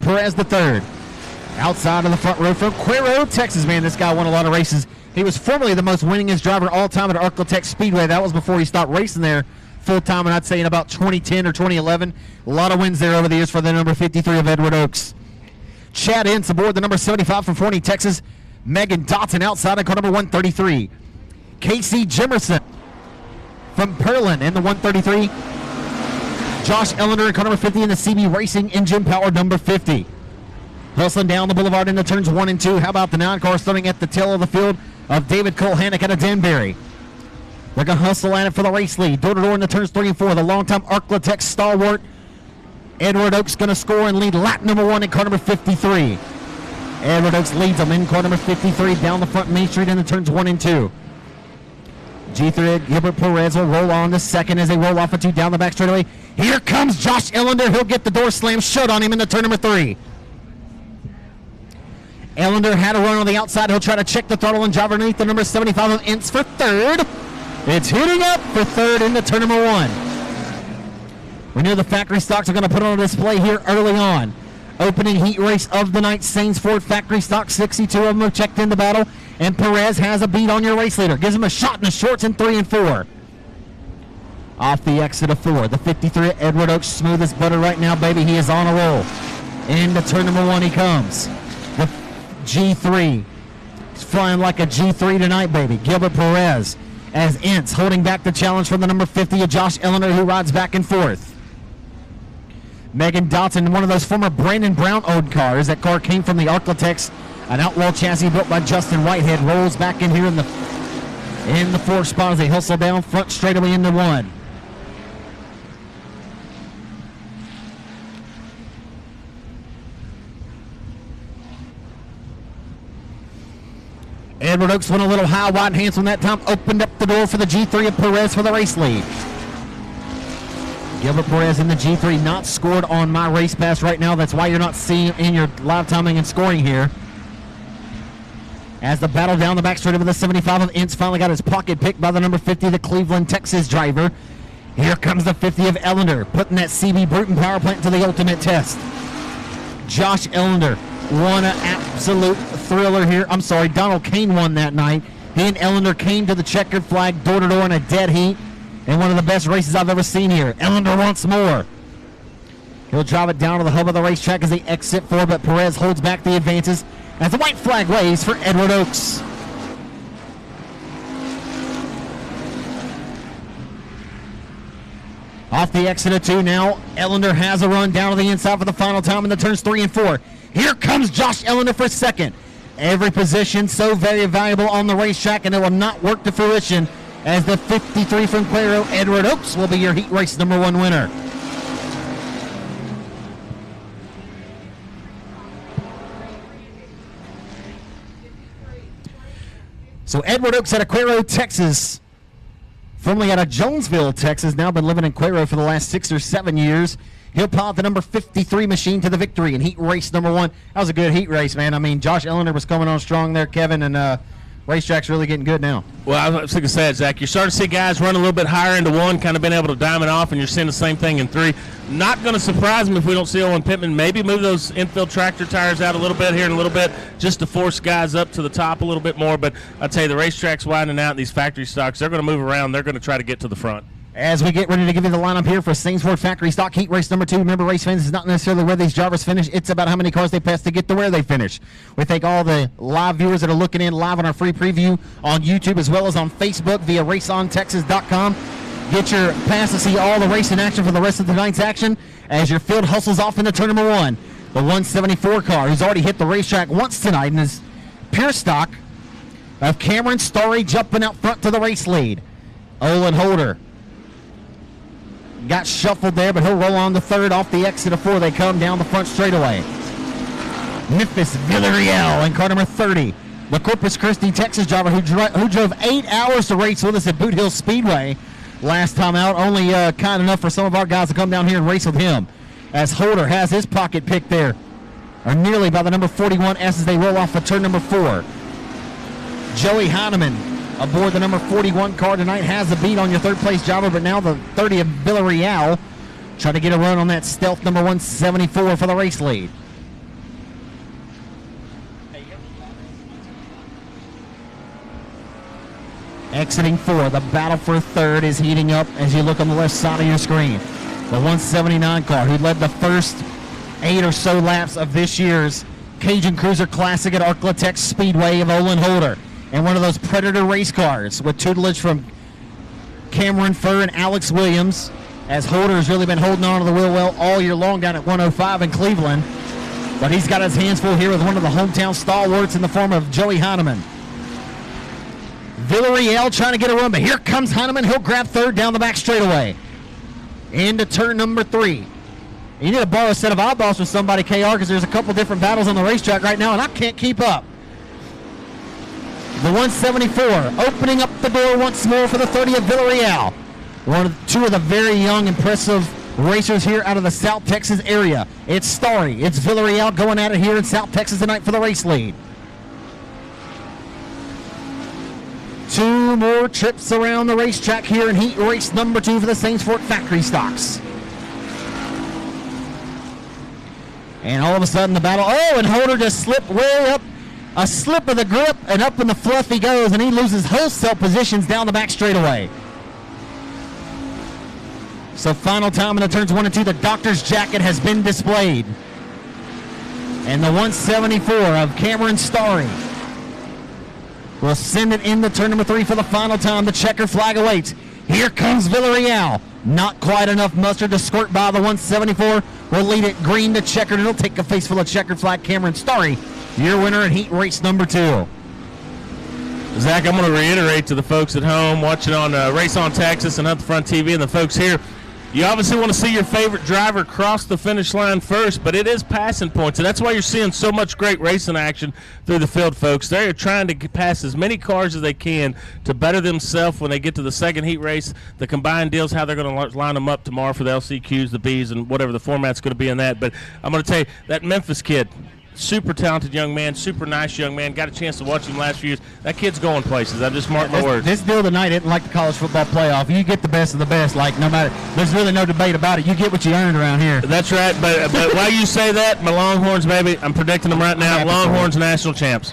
Perez the third. Outside of the front row from Cuero, Texas, man, this guy won a lot of races. He was formerly the most winningest driver all time at Arklatex Speedway. That was before he stopped racing there full time, and I'd say in about 2010 or 2011. A lot of wins there over the years for the number 53 of Edward Oaks. Chad Ince aboard the number 75 from Forney, Texas. Megan Dotson outside of car number 133. Casey Jimerson from Pearland in the 133. Josh Ellender in car number 50 in the CB Racing engine power number 50. Hustling down the boulevard into turns 1 and 2. How about the 9 car starting at the tail of the field of David Colhannock out of Danbury. They're going to hustle at it for the race lead. Door-to-door in the turns 3 and 4. The long-time Arklatex stalwart Edward Oaks going to score and lead lap number 1 in car number 53. Edward Oaks leads them in car number 53 down the front Main Street in the turns 1 and 2. G3 Gilbert Perez will roll on the second as they roll off a 2 down the back straightaway. Here comes Josh Ellender. He'll get the door slam shut on him in the turn number 3. Ellender had a run on the outside. He'll try to check the throttle and drive underneath the number 75 of Ince for third. It's hitting up for third into turn number 1. We know the factory stocks are going to put on a display here early on. Opening heat race of the night, Saints Ford factory stock, 62 of them have checked in the battle, and Perez has a beat on your race leader. Gives him a shot in the shorts in 3 and 4. Off the exit of 4, the 53 at Edward Oaks, smooth as butter right now, baby. He is on a roll. Into turn number 1 he comes. The G3. He's flying like a G3 tonight, baby. Gilbert Perez as Ince holding back the challenge from the number 50 of Josh Ellender, who rides back and forth. Megan Dotson, one of those former Brandon Brown owned cars. That car came from the Arklatex, an outlaw chassis built by Justin Whitehead. Rolls back in here in the 4th spot as they hustle down front straightaway into 1. Edward Oaks went a little high, wide, and handsome that time. Opened up the door for the G3 of Perez for the race lead. Gilbert Perez in the G3, not scored on my race pass right now. That's why you're not seeing in your live timing and scoring here. As the battle down the back straight over the 75 of Ince finally got his pocket picked by the number 50, the Cleveland, Texas driver. Here comes the 50 of Ellender, putting that CB Bruton power plant to the ultimate test. Josh Ellender won an absolute thriller here. I'm sorry, Donald Kane won that night. He and Ellender came to the checkered flag door-to-door in a dead heat. And one of the best races I've ever seen here. Ellender wants more. He'll drive it down to the hub of the racetrack as they exit 4, but Perez holds back the advances as the white flag waves for Edward Oaks. Off the exit of 2 now, Ellender has a run down to the inside for the final time in the turns 3 and 4. Here comes Josh Ellender for second. Every position so very valuable on the racetrack, and it will not work to fruition as the 53 from Cuero, Edward Oaks, will be your heat race number 1 winner. So Edward Oaks out of Cuero, Texas, formerly out of Jonesville, Texas, now been living in Cuero for the last 6 or 7 years. He'll pilot the number 53 machine to the victory in heat race number 1. That was a good heat race, man. I mean, Josh Ellender was coming on strong there, Kevin, and racetrack's really getting good now. Well, I was going to say, Zach, you're starting to see guys run a little bit higher into 1, kind of been able to diamond off, and you're seeing the same thing in 3. Not going to surprise me if we don't see Owen Pittman maybe move those infield tractor tires out a little bit here in a little bit, just to force guys up to the top a little bit more. But I tell you, the racetrack's widening out, and these factory stocks, they're going to move around. They're going to try to get to the front. As we get ready to give you the lineup here for Saints Ford Factory Stock Heat Race number 2. Remember, race fans, it's not necessarily where these drivers finish. It's about how many cars they pass to get to where they finish. We thank all the live viewers that are looking in live on our free preview on YouTube as well as on Facebook via raceontexas.com. Get your pass to see all the racing action for the rest of tonight's action as your field hustles off into turn number 1. The 174 car who's already hit the racetrack once tonight and is pure stock of Cameron Story jumping out front to the race lead. Olin Holder got shuffled there, but he'll roll on the 3rd off the exit of 4. They come down the front straightaway. Memphis Villarreal in car number 30. The Corpus Christi, Texas driver who drove 8 hours to race with us at Boot Hill Speedway last time out. Only kind enough for some of our guys to come down here and race with him. As Holder has his pocket picked there, or nearly by the number 41 S as they roll off of turn number 4. Joey Heineman aboard the number 41 car tonight has a beat on your 3rd place driver, but now the 30 of Villarreal trying to get a run on that stealth number 174 for the race lead. Exiting 4. The battle for third is heating up as you look on the left side of your screen. The 179 car who led the first 8 or so laps of this year's Cajun Cruiser Classic at Arklatex Speedway of Olin Holder. And one of those Predator race cars with tutelage from Cameron Furr and Alex Williams, as Holder has really been holding on to the wheel well all year long down at 105 in Cleveland. But he's got his hands full here with one of the hometown stalwarts in the form of Joey Heineman. Villarreal trying to get a run, but here comes Heineman. He'll grab third down the back straightaway. Into turn number 3. You need to borrow a set of eyeballs from somebody, KR, because there's a couple different battles on the racetrack right now, and I can't keep up. The 174 opening up the door once more for the 30 of Villarreal. Two of the very young, impressive racers here out of the South Texas area. It's Starry, it's Villarreal going at it here in South Texas tonight for the race lead. 2 more trips around the racetrack here in heat race number 2 for the Saints Fort Factory Stocks. And all of a sudden the battle, and Holder just slipped way up, a slip of the grip, and up in the fluff he goes, and he loses wholesale positions down the back straightaway. So final time in the turns 1 and 2, the doctor's jacket has been displayed. And the 174 of Cameron Starry will send it into turn number 3 for the final time. The checker flag awaits. Here comes Villarreal. Not quite enough mustard to squirt by the 174. Will lead it green to checkered, and it'll take a face full of checkered flag. Cameron Starry, your winner in heat race number 2. Zach, I'm going to reiterate to the folks at home watching on Race on Texas and Up the Front TV and the folks here, you obviously want to see your favorite driver cross the finish line first, but it is passing points, and that's why you're seeing so much great racing action through the field, folks. They're trying to pass as many cars as they can to better themselves when they get to the second heat race. The combined deals, how they're going to line them up tomorrow for the LCQs, the Bs, and whatever the format's going to be in that. But I'm going to tell you, that Memphis kid, super talented young man, super nice young man. Got a chance to watch him last few years. That kid's going places. I just mark my words. This deal tonight isn't like the college football playoff. You get the best of the best. Like, no matter, there's really no debate about it. You get what you earned around here. That's right. But while you say that, my Longhorns, baby, I'm predicting them right now. Longhorns national champs.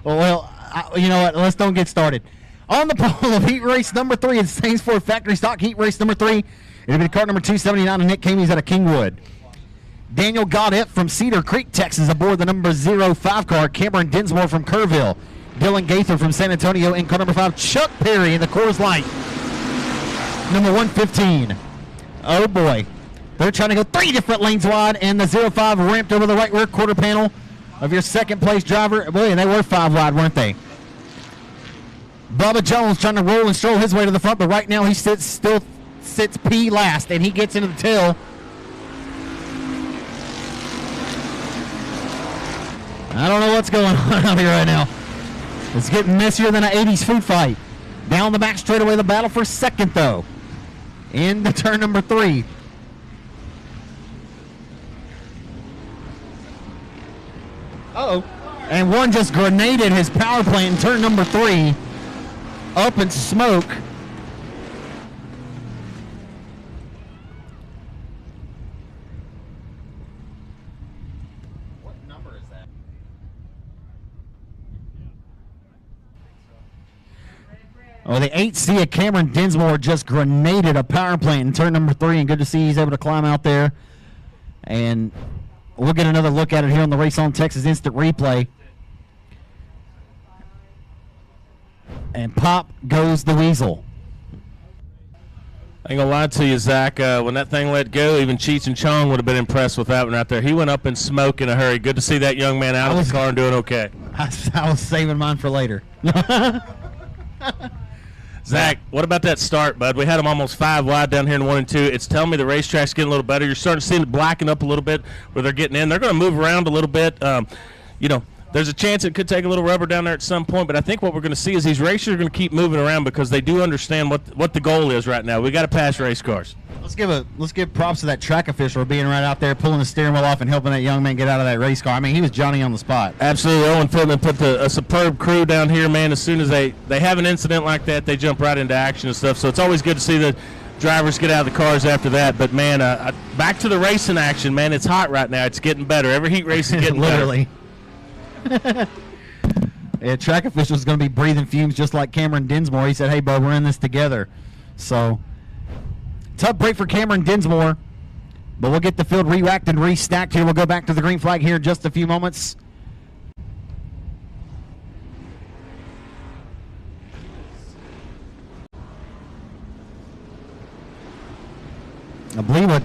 Well, you know what? Let's don't get started. On the pole of heat race number 3 in Saints Fort Factory Stock, heat race number 3. It'll be car number 279 and Nick Kamey's out of Kingwood. Daniel Goddett from Cedar Creek, Texas, aboard the number 05 car. Cameron Dinsmore from Kerrville. Dylan Gaither from San Antonio in car number 5. Chuck Perry in the Coors Light, number 115. Oh, boy. They're trying to go 3 different lanes wide, and the 05 ramped over the right rear quarter panel of your second-place driver. Boy, and they were 5 wide, weren't they? Bubba Jones trying to roll and stroll his way to the front, but right now he still sits P last, and he gets into the tail. I don't know what's going on out here right now. It's getting messier than an 80s food fight. Down the back straightaway, the battle for second, though. Into turn number 3. Uh-oh. And one just grenaded his power plant in turn number 3. Up in smoke. What number is that? Oh, the 8C of Cameron Dinsmore just grenaded a power plant in turn number 3, and good to see he's able to climb out there. And we'll get another look at it here on the Race on Texas Instant Replay. And pop goes the weasel. I ain't gonna lie to you, Zach. When that thing let go, even Cheech and Chong would have been impressed with that one out there. He went up in smoke in a hurry. Good to see that young man out of the car and doing okay. I was saving mine for later. Zach, what about that start, bud? We had them almost 5 wide down here in 1 and 2. It's telling me the racetrack's getting a little better. You're starting to see it blacken up a little bit where they're getting in. They're going to move around a little bit. There's a chance it could take a little rubber down there at some point, but I think what we're going to see is these racers are going to keep moving around because they do understand what the goal is right now. We got to pass race cars. Let's give props to that track official for being right out there, pulling the steering wheel off and helping that young man get out of that race car. I mean, he was Johnny on the spot. Absolutely. Owen Pittman put a superb crew down here, man. As soon as they have an incident like that, they jump right into action and stuff. So it's always good to see the drivers get out of the cars after that. But, man, back to the racing action, man. It's hot right now. It's getting better. Every heat race is getting literally better. Track official's going to be breathing fumes just like Cameron Dinsmore. He said, hey, bud, we're in this together. So, tough break for Cameron Dinsmore. But we'll get the field re-racked and restacked here. We'll go back to the green flag here in just a few moments. I believe what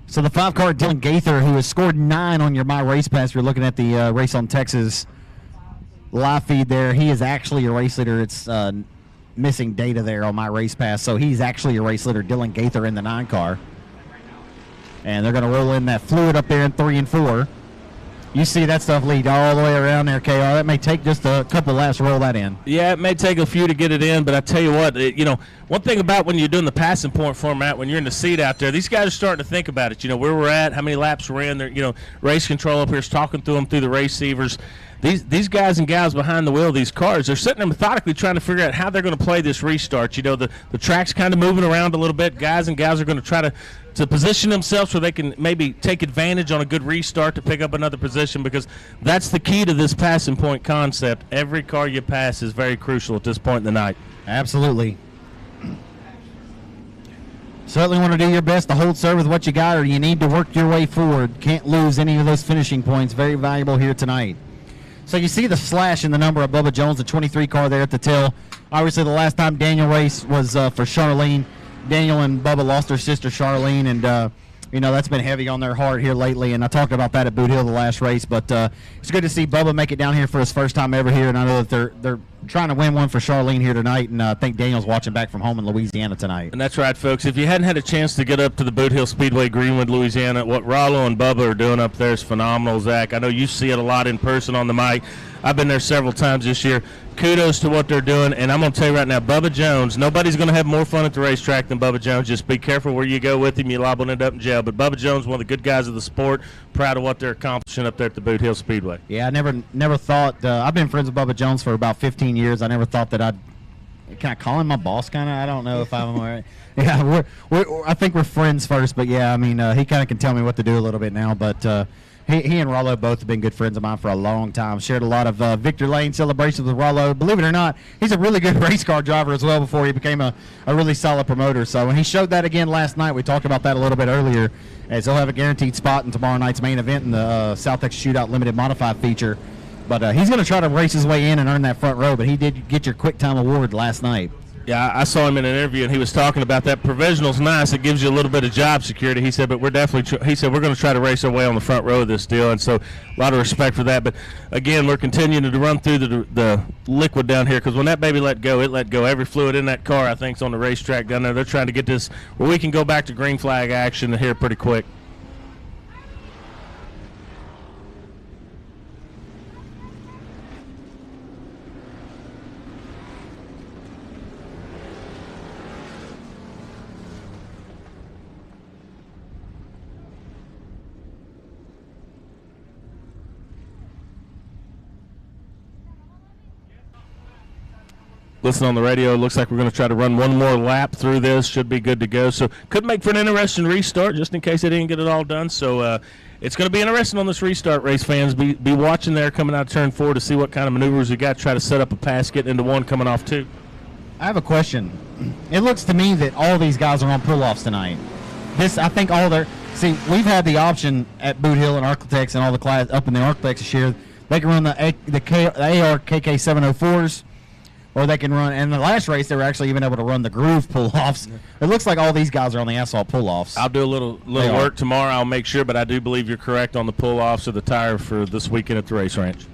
so the 5-car Dylan Gaither, who has scored 9 on your My Race Pass. You're looking at the Race on Texas live feed there. He is actually a race leader. It's missing data there on My Race Pass, so he's actually a race leader, Dylan Gaither, in the 9-car. And they're going to roll in that fluid up there in 3 and 4. You see that stuff lead all the way around there, KR. That may take just a couple laps to roll that in. Yeah, it may take a few to get it in, but I tell you what, one thing about when you're doing the passing point format, when you're in the seat out there, these guys are starting to think about it. Where we're at, how many laps we're in. They're, race control up here is talking through them through the receivers. These guys and gals behind the wheel of these cars, they're sitting there methodically trying to figure out how they're going to play this restart. The track's kind of moving around a little bit. Guys and gals are going to try to position themselves where they can maybe take advantage on a good restart to pick up another position, because that's the key to this passing point concept. Every car you pass is very crucial at this point in the night. Absolutely. Certainly want to do your best to hold serve with what you got, or you need to work your way forward. Can't lose any of those finishing points. Very valuable here tonight. So you see the slash in the number of Bubba Jones, the 23 car there at the tail. Obviously, the last time Daniel raced was for Charlene. Daniel and Bubba lost their sister Charlene, and that's been heavy on their heart here lately. And I talked about that at Boot Hill the last race, but it's good to see Bubba make it down here for his first time ever here. And I know that they're trying to win one for Charlene here tonight, and I think Daniel's watching back from home in Louisiana tonight. And that's right, folks. If you hadn't had a chance to get up to the Boot Hill Speedway, Greenwood, Louisiana, what Rollo and Bubba are doing up there is phenomenal, Zach. I know you see it a lot in person on the mic. I've been there several times this year. Kudos to what they're doing, and I'm going to tell you right now, Bubba Jones, nobody's going to have more fun at the racetrack than Bubba Jones. Just be careful where you go with him. You're liable to end up in jail. But Bubba Jones, one of the good guys of the sport, proud of what they're accomplishing up there at the Boot Hill Speedway. Yeah, I never thought I've been friends with Bubba Jones for about 15 years. I never thought that can I call him my boss, kind of? I don't know if I'm all right. Yeah, I think we're friends first, but yeah, I mean, he kind of can tell me what to do a little bit now, but he and Rollo both have been good friends of mine for a long time. Shared a lot of Victor Lane celebrations with Rollo. Believe it or not, he's a really good race car driver as well before he became a really solid promoter. So when he showed that again last night, we talked about that a little bit earlier, as he'll have a guaranteed spot in tomorrow night's main event in the South Texas Shootout Limited Modified feature. But he's going to try to race his way in and earn that front row, but he did get your quick time award last night. Yeah, I saw him in an interview, and he was talking about that. Provisional's nice. It gives you a little bit of job security. He said, but we're definitely he said, we're going to try to race our way on the front row of this deal, and so a lot of respect for that. But, again, we're continuing to run through the liquid down here, because when that baby let go, it let go. Every fluid in that car, I think, is on the racetrack down there. They're trying to get this where we can go back to green flag action here pretty quick. Listen on the radio, looks like we're going to try to run one more lap through this. Should be good to go. So could make for an interesting restart, just in case they didn't get it all done. So it's going to be interesting on this restart, race fans. Be watching there coming out of turn 4 to see what kind of maneuvers we got. Try to set up a pass, getting into 1, coming off 2. I have a question. It looks to me that all these guys are on pull-offs tonight. I think all their – see, we've had the option at Boot Hill and Architects and all the class up in the Architects this year. They can run the AR KK704s. Or they can run, and the last race they were actually even able to run the groove pull-offs. It looks like all these guys are on the asphalt pull-offs. I'll do a little work tomorrow. I'll make sure, but I do believe you're correct on the pull-offs of the tire for this weekend at the race ranch.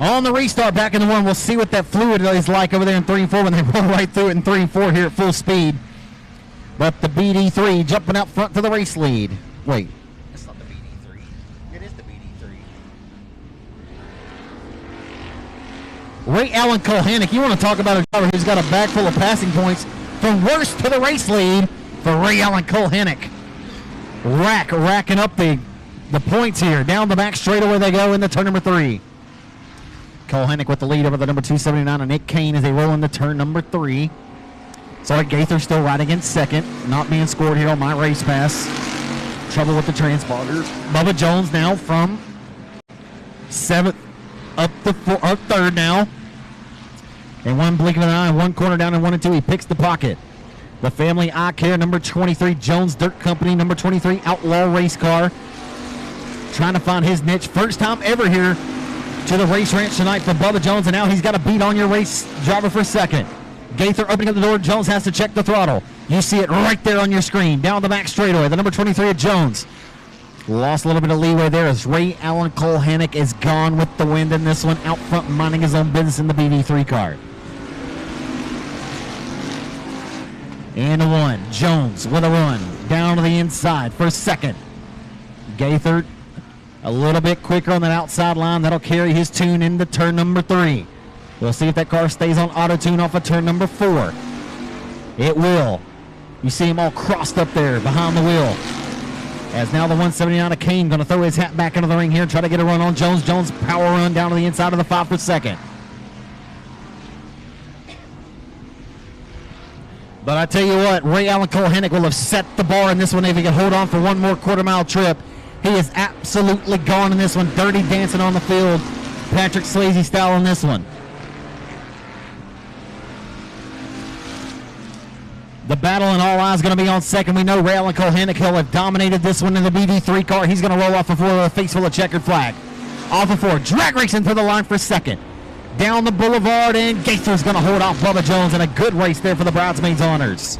On the restart, back in the 1, we'll see what that fluid is like over there in 3 and 4 when they roll right through it in 3 and 4 here at full speed. But the BD3 jumping out front to the race lead. Wait. Ray Allen Kohanek, you want to talk about a driver who's got a bag full of passing points from worst to the race lead for Ray Allen Kohanek. racking up the points here. Down the back straightaway they go into turn number 3. Cole Hennick with the lead over the number 279 and Nick Kane as they roll into turn number 3. Sorry, Gaither still riding in second. Not being scored here on my race pass. Trouble with the transponders. Bubba Jones now from 7th up third now. And one blink of an eye, one corner down and 1 and 2. He picks the pocket. The Family Eye Care, number 23, Jones Dirt Company, number 23, Outlaw Race Car. Trying to find his niche. First time ever here to the race ranch tonight for Bubba Jones, and now he's got to beat on your race driver for second. Gaither opening up the door. Jones has to check the throttle. You see it right there on your screen. Down the back straightaway, the number 23 of Jones. Lost a little bit of leeway there as Ray Allen Cole Hennick is gone with the wind in this one. Out front minding his own business in the BD3 car. And a 1. Jones with a run. Down to the inside for second. Gaither a little bit quicker on that outside line. That'll carry his tune into turn number 3. We'll see if that car stays on auto tune off of turn number 4. It will. You see him all crossed up there behind the wheel. As now the 179 of Kane going to throw his hat back into the ring here and try to get a run on Jones. Jones power run down to the inside of the 5 for second. But I tell you what, Ray Allen Cole Hennick will have set the bar in this one if he can hold on for one more quarter-mile trip. He is absolutely gone in this one. Dirty dancing on the field. Patrick Swayze style in this one. The battle and all eyes going to be on second. We know Ray Allen Cole Hennick will have dominated this one in the BD3 car. He's going to roll off of 4 with a face full of checkered flag. Off of 4. Drag racing for the line for second. Down the boulevard, and Gaither's going to hold off Bubba Jones in a good race there for the Bridesmaids Honors.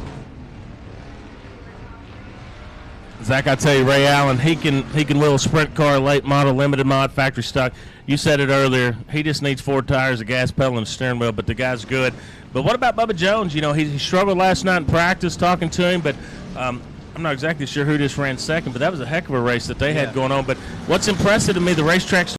Zach, I tell you, Ray Allen, he can wheel a sprint car, late model, limited mod, factory stock. You said it earlier. He just needs 4 tires, a gas pedal, and a steering wheel, but the guy's good. But what about Bubba Jones? You know, he struggled last night in practice talking to him, but I'm not exactly sure who just ran second, but that was a heck of a race that they had going on. But what's impressive to me, the racetrack's